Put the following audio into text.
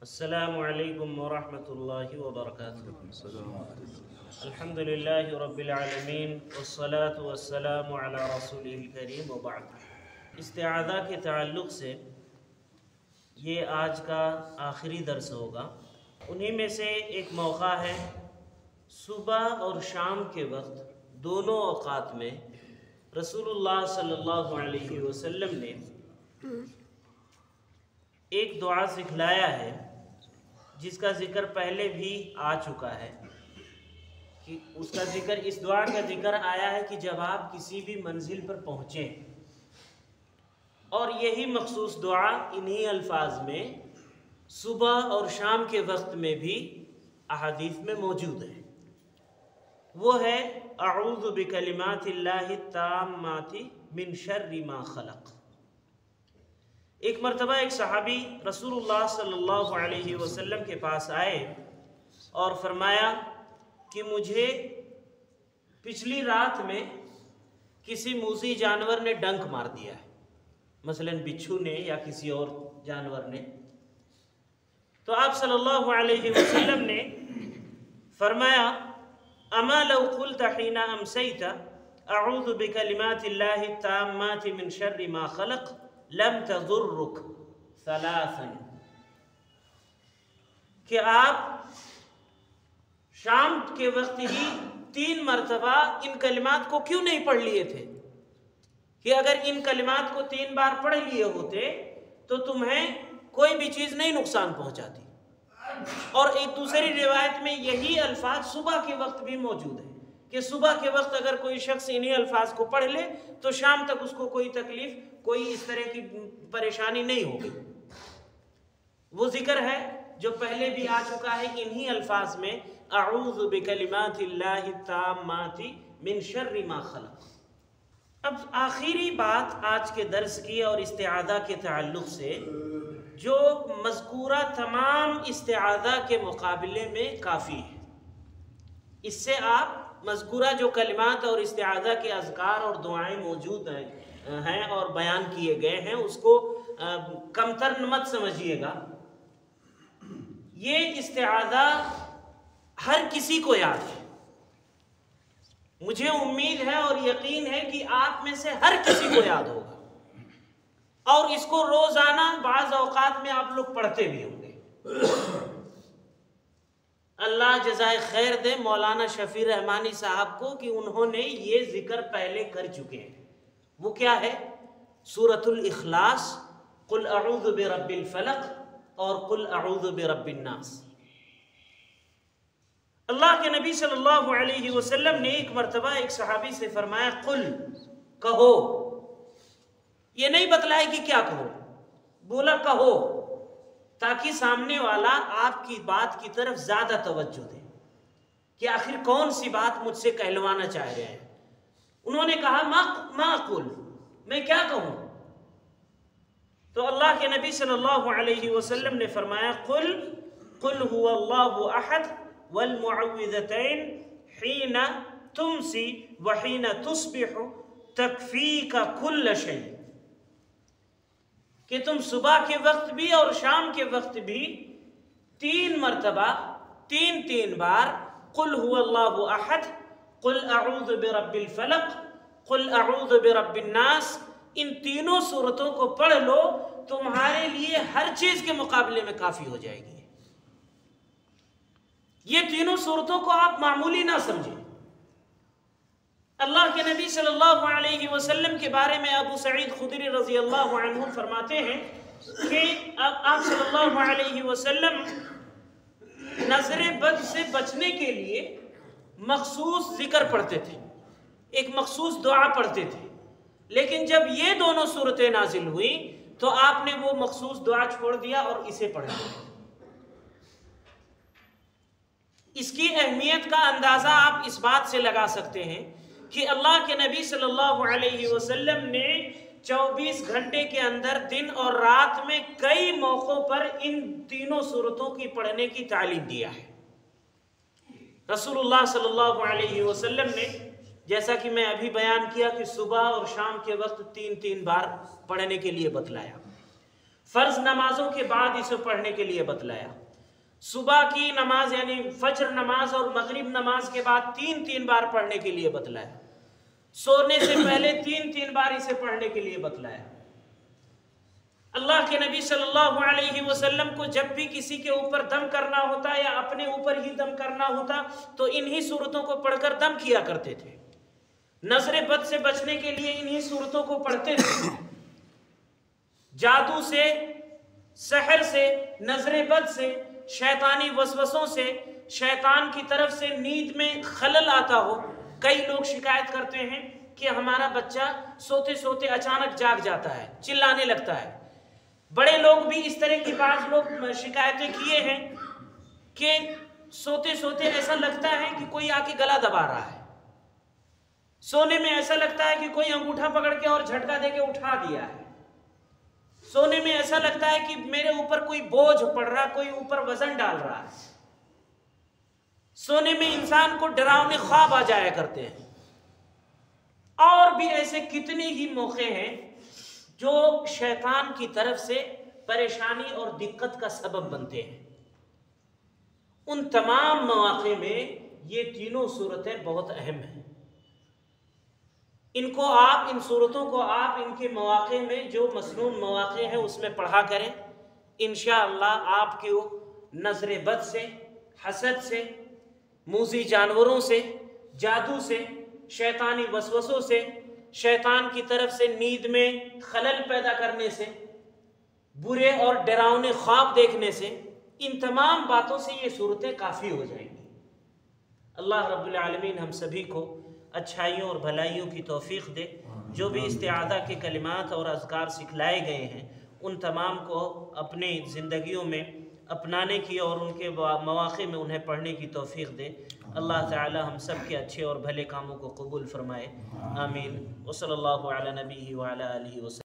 السلام علیکم ورحمۃ اللہ وبرکاتہ۔ الحمد للہ رب العالمین والصلاة والسلام علی رسولہ الکریم وبعد۔ استعاذہ کے تعلق سے یہ آج کا آخری درس ہوگا۔ انہی میں سے ایک موقع ہے صبح اور شام کے وقت دونوں اوقات میں رسول اللہ صلی اللہ علیہ وسلم نے ایک دعا سکھلایا ہے جس کا ذکر پہلے بھی آ چکا ہے کہ اس دعا کا ذکر آیا ہے کہ جب آپ کسی بھی منزل پر پہنچیں، اور یہی مخصوص دعا انہی الفاظ میں صبح اور شام کے وقت میں بھی احادیث میں موجود ہے۔ وہ ہے اعوذ بکلمات اللہ التامات من شر ما خلق۔ ایک مرتبہ ایک صحابی رسول اللہ صلی اللہ علیہ وسلم کے پاس آئے اور فرمایا کہ مجھے پچھلی رات میں کسی موذی جانور نے ڈنک مار دیا ہے، مثلا بچھو نے یا کسی اور جانور نے۔ تو آپ صلی اللہ علیہ وسلم نے فرمایا اما لو قلت حين امسيت اعوذ بكلمات الله التامات من شر ما خلق لم تضرك ثلاثا، کہ آپ شام کے وقت ہی 3 مرتبہ ان کلمات کو کیوں نہیں پڑھ لیے تھے؟ کہ اگر ان کلمات کو 3 بار پڑھ لیے ہوتے تو تمہیں کوئی بھی چیز نہیں نقصان پہنچاتی۔ اور ایک دوسری روایت میں یہی الفاظ صبح کے وقت بھی موجود ہے کہ صبح کے وقت اگر کوئی شخص انہی الفاظ کو پڑھ لے تو شام تک اس کو کوئی تکلیف، کوئی اس طرح کی پریشانی نہیں ہوگی۔ وہ ذکر ہے جو پہلے بھی آ چکا ہے انہی الفاظ میں اعوذ بکلمات اللہ التامات من شر ما خلق۔ اب آخری بات آج کے درس کی اور استعاذہ کے تعلق سے، جو مذکورہ تمام استعاذہ کے مقابلے میں کافی ہے۔ اس سے آپ مذکورہ جو کلمات اور استعاذہ کے اذکار اور دعائیں موجود ہیں اور بیان کیے گئے ہیں اس کو کمتر مت سمجھیے گا۔ یہ استعاذہ ہر کسی کو یاد ہے، مجھے امید ہے اور یقین ہے کہ آپ میں سے ہر کسی کو یاد ہوگا، اور اس کو روزانہ بعض اوقات میں آپ لوگ پڑھتے بھی ہوں گے۔ اللہ جزائے خیر دے مولانا شفیع رحمانی صاحب کو کہ انہوں نے یہ ذکر پہلے کر چکے ہیں۔ وہ کیا ہے؟ سورۃ الاخلاص، قل اعوذ برب الفلق اور قل اعوذ برب الناس۔ اللہ کے نبی صلی اللہ علیہ وسلم نے ایک مرتبہ ایک صحابی سے فرمایا قل، کہو۔ یہ نہیں بتلایا کہ کیا کہو، بولا کہو، تاکہ سامنے والا آپ کی بات کی طرف زیادہ توجہ دے کہ آخر کون سی بات مجھ سے کہلوانا چاہ رہے ہیں۔ انہوں نے کہا ما اقول، میں کیا کہوں؟ تو اللہ کے نبی صلی اللہ علیہ وسلم نے فرمایا قل هو اللہ احد والمعوذتین حین تمسی وحین تصبح تکفیک کل شیء، کہ تم صبح کے وقت بھی اور شام کے وقت بھی 3 مرتبہ 3 بار قل هو اللہ احد، قل اعوذ برب الفلق، قل اعوذ برب الناس، ان تینوں صورتوں کو پڑھ لو، تمہارے لیے ہر چیز کے مقابلے میں کافی ہو جائے گی۔ یہ تینوں صورتوں کو آپ معمولی نہ سمجھیں۔ اللہ کے نبی صلی اللہ علیہ وسلم کے بارے میں ابو سعید خدری رضی اللہ عنہ فرماتے ہیں کہ آپ صلی اللہ علیہ وسلم نظر بد سے بچنے کے لیے مخصوص ذکر پڑھتے تھے، ایک مخصوص دعا پڑھتے تھے، لیکن جب یہ دونوں صورتیں نازل ہوئیں تو آپ نے وہ مخصوص دعا چھوڑ دیا اور اسے پڑھ دیا۔ اس کی اہمیت کا اندازہ آپ اس بات سے لگا سکتے ہیں کہ اللہ کے نبی صلی اللہ علیہ وسلم نے 24 گھنٹے کے اندر دن اور رات میں کئی موقعوں پر ان تینوں صورتوں کی پڑھنے کی تعلیم دیا ہے۔ رسول اللہ صلی اللہ علیہ وسلم نے، جیسا کہ میں ابھی بیان کیا، کہ صبح اور شام کے وقت 3 بار پڑھنے کے لیے بتلایا۔ فرض نمازوں کے بعد اسے پڑھنے کے لیے بتلایا، صبح کی نماز یعنی فجر نماز اور مغرب نماز کے بعد 3 بار پڑھنے کے لیے بتلایا، سونے سے پہلے 3 بار اسے پڑھنے کے لیے بتلایا۔ اللہ کے نبی صلی اللہ علیہ وسلم کو جب بھی کسی کے اوپر دم کرنا ہوتا یا اپنے اوپر ہی دم کرنا ہوتا تو انہی صورتوں کو پڑھ کر دم کیا کرتے تھے۔ نظر بد سے بچنے کے لیے انہی صورتوں کو پڑھتے تھے، جادو سے، سحر سے، نظر بد سے، شیطانی وسوسوں سے، شیطان کی طرف سے نیند میں خلل آتا ہو۔ کئی لوگ شکایت کرتے ہیں کہ ہمارا بچہ سوتے سوتے اچانک جاگ جاتا ہے، چلانے لگتا ہے۔ بڑے لوگ بھی اس طرح کی بعض لوگ شکایتیں کیے ہیں کہ سوتے سوتے ایسا لگتا ہے کہ کوئی آ کے گلا دبا رہا ہے، سونے میں ایسا لگتا ہے کہ کوئی انگوٹھا پکڑ کے اور جھٹکا دے کے اٹھا دیا ہے، سونے میں ایسا لگتا ہے کہ میرے اوپر کوئی بوجھ پڑ رہا، کوئی اوپر وزن ڈال رہا ہے، سونے میں انسان کو ڈراؤنے خواب آ جایا کرتے ہیں، اور بھی ایسے کتنے ہی موقع ہیں جو شیطان کی طرف سے پریشانی اور دقت کا سبب بنتے ہیں۔ ان تمام مواقع میں یہ تینوں صورتیں بہت اہم ہیں۔ ان صورتوں کو آپ ان کے مواقع میں جو مسنون مواقع ہیں اس میں پڑھا کریں، انشاءاللہ آپ کو نظر بد سے، حسد سے، موذی جانوروں سے، جادو سے، شیطانی وسوسوں سے، شیطان کی طرف سے نیند میں خلل پیدا کرنے سے، برے اور ڈراؤنے خواب دیکھنے سے، ان تمام باتوں سے یہ صورتیں کافی ہو جائیں گی۔ اللہ رب العالمین ہم سبھی کو اچھائیوں اور بھلائیوں کی توفیق دے۔ جو بھی استعاذہ کے کلمات اور اذکار سکھلائے گئے ہیں ان تمام کو اپنی زندگیوں میں اپنانے کی اور ان کے مواقع میں انہیں پڑھنے کی توفیق دے۔ اللہ تعالی ہم سب کے اچھے اور بھلے کاموں کو قبول فرمائے، آمین۔ وصلی اللہ علی نبیہ وعلی آلہ وسلم۔